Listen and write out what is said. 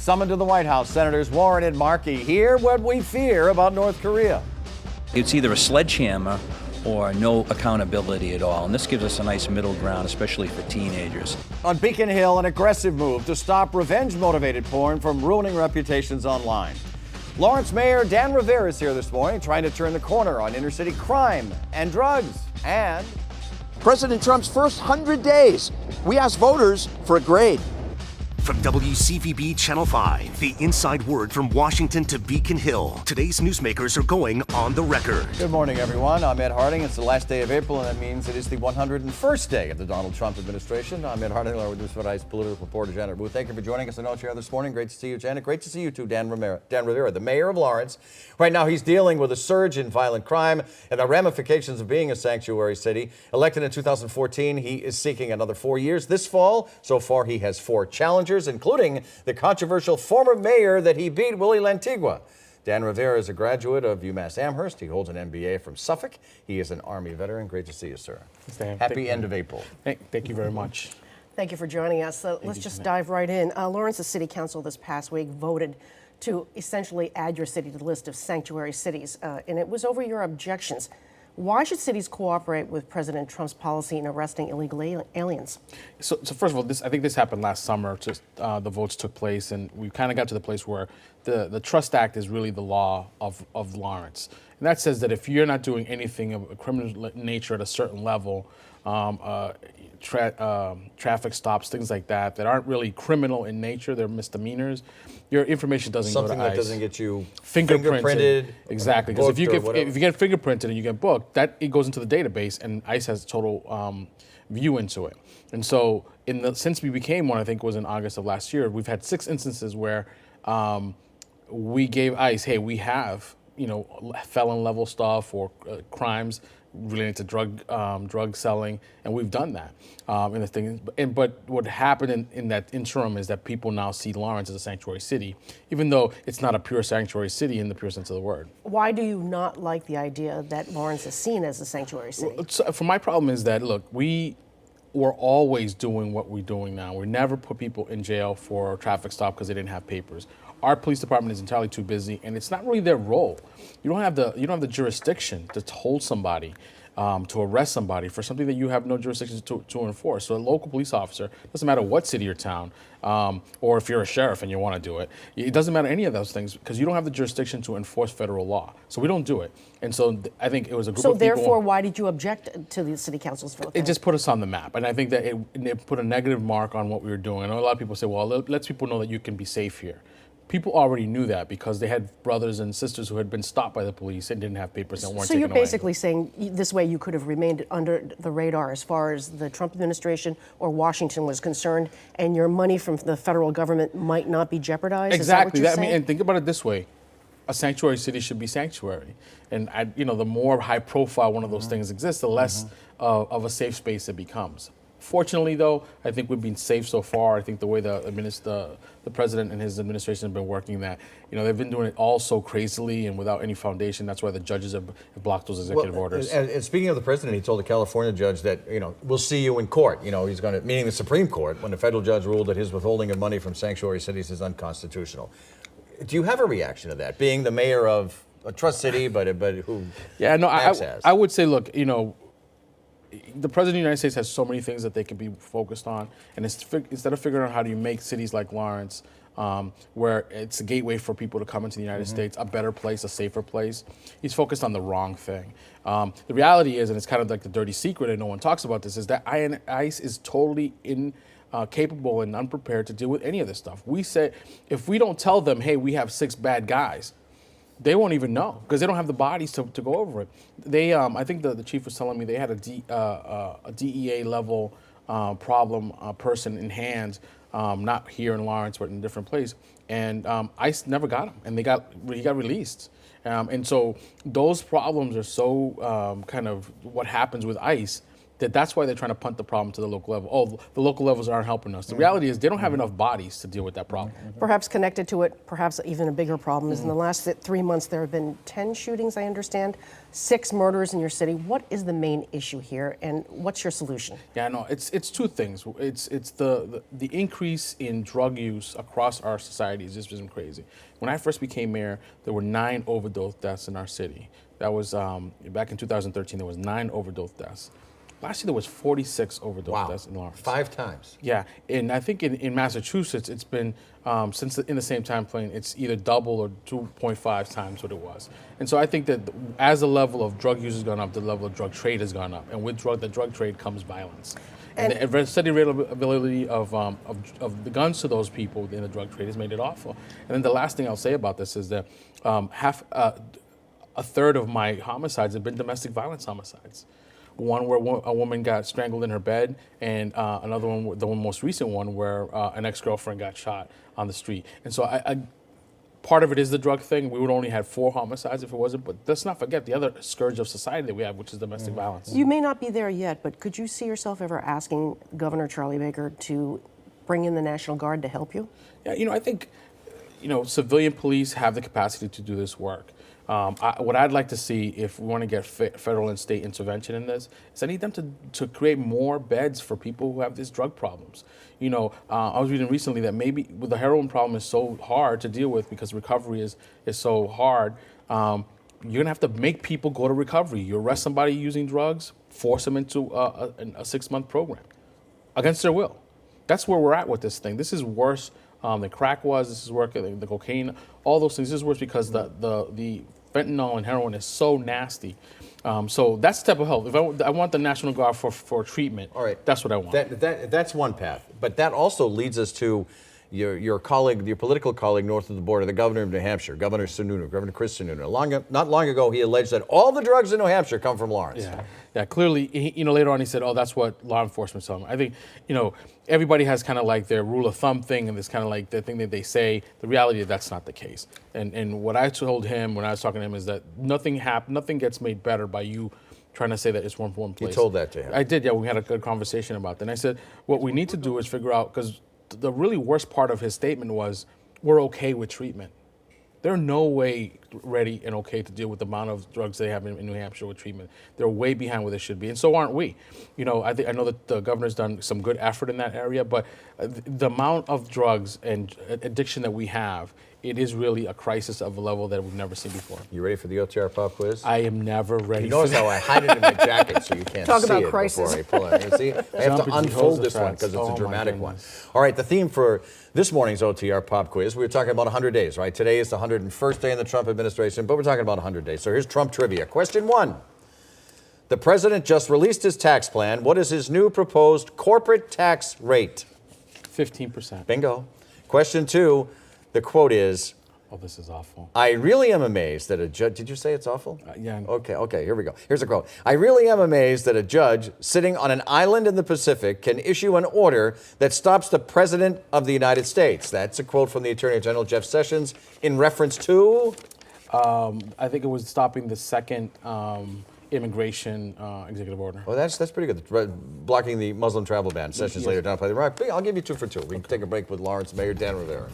Summoned to the White House, Senators Warren and Markey hear what we fear about North Korea. It's either a sledgehammer or no accountability at all. And this gives us a nice middle ground, especially for teenagers. On Beacon Hill, an aggressive move to stop revenge-motivated porn from ruining reputations online. Lawrence Mayor Dan Rivera is here this morning trying to turn the corner on inner-city crime and drugs. And President Trump's first 100 days. We asked voters for a grade. From WCVB Channel 5, the inside word from Washington to Beacon Hill. Today's newsmakers are going on the record. good morning, everyone. I'm Ed Harding. It's the last day of April, and that means it is the 101st day of the Donald Trump administration. I'm Ed Harding, along with News Vice political reporter Janet Booth. Thank you for joining us on No Chair this morning. Great to see you, Janet. Great to see you, too, Dan Rivera, the mayor of Lawrence. Right now, he's dealing with a surge in violent crime and the ramifications of being a sanctuary city. Elected in 2014, he is seeking another 4 years this fall. So far, he has 4 challengers, including the controversial former mayor that he beat, Willie Lantigua. Dan Rivera is a graduate of UMass Amherst. He holds an MBA from Suffolk. He is an Army veteran. Great to see you, sir. Happy end of April. Thank you very much. Thank you for joining us. Let's just dive right in. Lawrence's City Council this past week voted to essentially add your city to the list of sanctuary cities, and it was over your objections. Why should cities cooperate with President Trump's policy in arresting illegal aliens? So first of all, I think this happened last summer. Just the votes took place, and we kind of got to the place where the Trust Act is really the law of Lawrence. And that says that if you're not doing anything of a criminal nature at a certain level, traffic stops, things like that aren't really criminal in nature, they're misdemeanors, your information doesn't go to ICE. Something that doesn't get you fingerprinted. Exactly, because if you get fingerprinted and you get booked, it goes into the database, and ICE has total view into it. And so, since we became one, I think it was in August of last year, we've had 6 instances where we gave ICE, hey, we have felon level stuff or crimes related to drug selling, and we've done that. But what happened in that interim is that people now see Lawrence as a sanctuary city, even though it's not a pure sanctuary city in the pure sense of the word. Why do you not like the idea that Lawrence is seen as a sanctuary city? For my problem is that, look, we're always doing what we're doing now. We never put people in jail for a traffic stop because they didn't have papers. Our police department is entirely too busy, and it's not really their role. You don't have the jurisdiction to hold somebody, to arrest somebody for something that you have no jurisdiction to enforce. So a local police officer, doesn't matter what city or town, or if you're a sheriff and you want to do it, it doesn't matter any of those things because you don't have the jurisdiction to enforce federal law. So we don't do it. And so I think it was a group of people. So therefore, why did you object to the city council's vote? It just put us on the map. And I think that it put a negative mark on what we were doing. I know a lot of people say, well, it lets people know that you can be safe here. People already knew that because they had brothers and sisters who had been stopped by the police and didn't have papers and weren't taken away. So you're basically saying this way you could have remained under the radar as far as the Trump administration or Washington was concerned, and your money from the federal government might not be jeopardized? Exactly. Is that what you're saying? And think about it this way. A sanctuary city should be sanctuary. And the more high profile one of those things exists, the less of a safe space it becomes. Fortunately, though, I think we've been safe so far. I think the way the president and his administration have been working that, they've been doing it all so crazily and without any foundation. That's why the judges have blocked those executive orders. And speaking of the president, he told a California judge that, we'll see you in court. He's going to, meaning the Supreme Court, when the federal judge ruled that his withholding of money from sanctuary cities is unconstitutional. Do you have a reaction to that, being the mayor of a trust city, but who? Yeah, no, I would say, look, the president of the United States has so many things that they can be focused on, and instead of figuring out how do you make cities like Lawrence, where it's a gateway for people to come into the United States, a better place, a safer place, he's focused on the wrong thing. The reality is, and it's kind of like the dirty secret, and no one talks about this, is that ICE is totally incapable and unprepared to deal with any of this stuff. We say, if we don't tell them, hey, we have 6 bad guys, they won't even know because they don't have the bodies to go over it. They, I think the chief was telling me they had a DEA level problem person in hand, not here in Lawrence, but in a different place. And ICE never got him, and he got released. And so those problems are so kind of what happens with ICE that's why they're trying to punt the problem to the local level. Oh, the local levels aren't helping us. The reality is they don't have enough bodies to deal with that problem. Perhaps connected to it, perhaps even a bigger problem is in the last 3 months there have been 10 shootings, I understand, 6 murders in your city. What is the main issue here, and what's your solution? Yeah, no, it's two things. It's the increase in drug use across our society has just been crazy. When I first became mayor, there were 9 overdose deaths in our city. That was back in 2013. There was 9 overdose deaths. Last year there was 46 overdose deaths in Lawrence. 5 times. Yeah, and I think in Massachusetts it's been since in the same time frame it's either double or 2.5 times what it was. And so I think that as the level of drug use has gone up, the level of drug trade has gone up, and with the drug trade comes violence. And the steady availability of the guns to those people in the drug trade has made it awful. And then the last thing I'll say about this is that a third of my homicides have been domestic violence homicides. One where a woman got strangled in her bed, and another one, the most recent one, where an ex-girlfriend got shot on the street. And so part of it is the drug thing. We would only have 4 homicides if it wasn't, but let's not forget the other scourge of society that we have, which is domestic violence. You may not be there yet, but could you see yourself ever asking Governor Charlie Baker to bring in the National Guard to help you? Yeah, I think, civilian police have the capacity to do this work. What I'd like to see, if we want to get federal and state intervention in this, is I need them to create more beds for people who have these drug problems. I was reading recently that maybe the heroin problem is so hard to deal with because recovery is so hard. You're going to have to make people go to recovery. You arrest somebody using drugs, force them into a 6-month program against their will. That's where we're at with this thing. This is worse than crack was. This is worse than the cocaine. All those things. This is worse because the fentanyl and heroin is so nasty. So that's the type of help. If I want the National Guard for treatment, all right, that's what I want. That's one path. But that also leads us to your colleague, your political colleague north of the border, the governor of New Hampshire, Governor Sununu, Governor Chris Sununu. Not long ago, he alleged that all the drugs in New Hampshire come from Lawrence. Yeah. Clearly, later on he said, "Oh, that's what law enforcement's telling me." I think, everybody has kind of like their rule of thumb thing, and this kind of like the thing that they say. The reality is that's not the case. And what I told him when I was talking to him is that nothing gets made better by you trying to say that it's from one place. You told that to him? I did. Yeah, we had a good conversation about that. And I said, what we need to do is figure out, because the really worst part of his statement was, we're okay with treatment. They're no way ready and okay to deal with the amount of drugs they have in New Hampshire with treatment. They're way behind where they should be, and so aren't we. I know that the governor's done some good effort in that area, but the amount of drugs and addiction that we have, it is really a crisis of a level that we've never seen before. You ready for the OTR pop quiz? I am never ready. You notice how I hide it in my jacket so you can't Talk see about it crisis. before I pull it. You see, I have to unfold this one because it's a dramatic one. All right, the theme for this morning's OTR pop quiz, we were talking about 100 days, right? Today is the 101st day in the Trump administration, but we're talking about 100 days. So here's Trump trivia. Question 1. The president just released his tax plan. What is his new proposed corporate tax rate? 15%. Bingo. Question 2. The quote is, Oh, this is awful. I really am amazed that a judge, did you say it's awful? Yeah. Okay, here we go. Here's a quote. I really am amazed that a judge sitting on an island in the Pacific can issue an order that stops the President of the United States. That's a quote from the Attorney General, Jeff Sessions, in reference to? I think it was stopping the second immigration executive order. Oh, that's pretty good. Blocking the Muslim travel ban. Sessions later down. Play the rock. I'll give you 2 for 2. We can take a break with Lawrence Mayor Dan Rivera.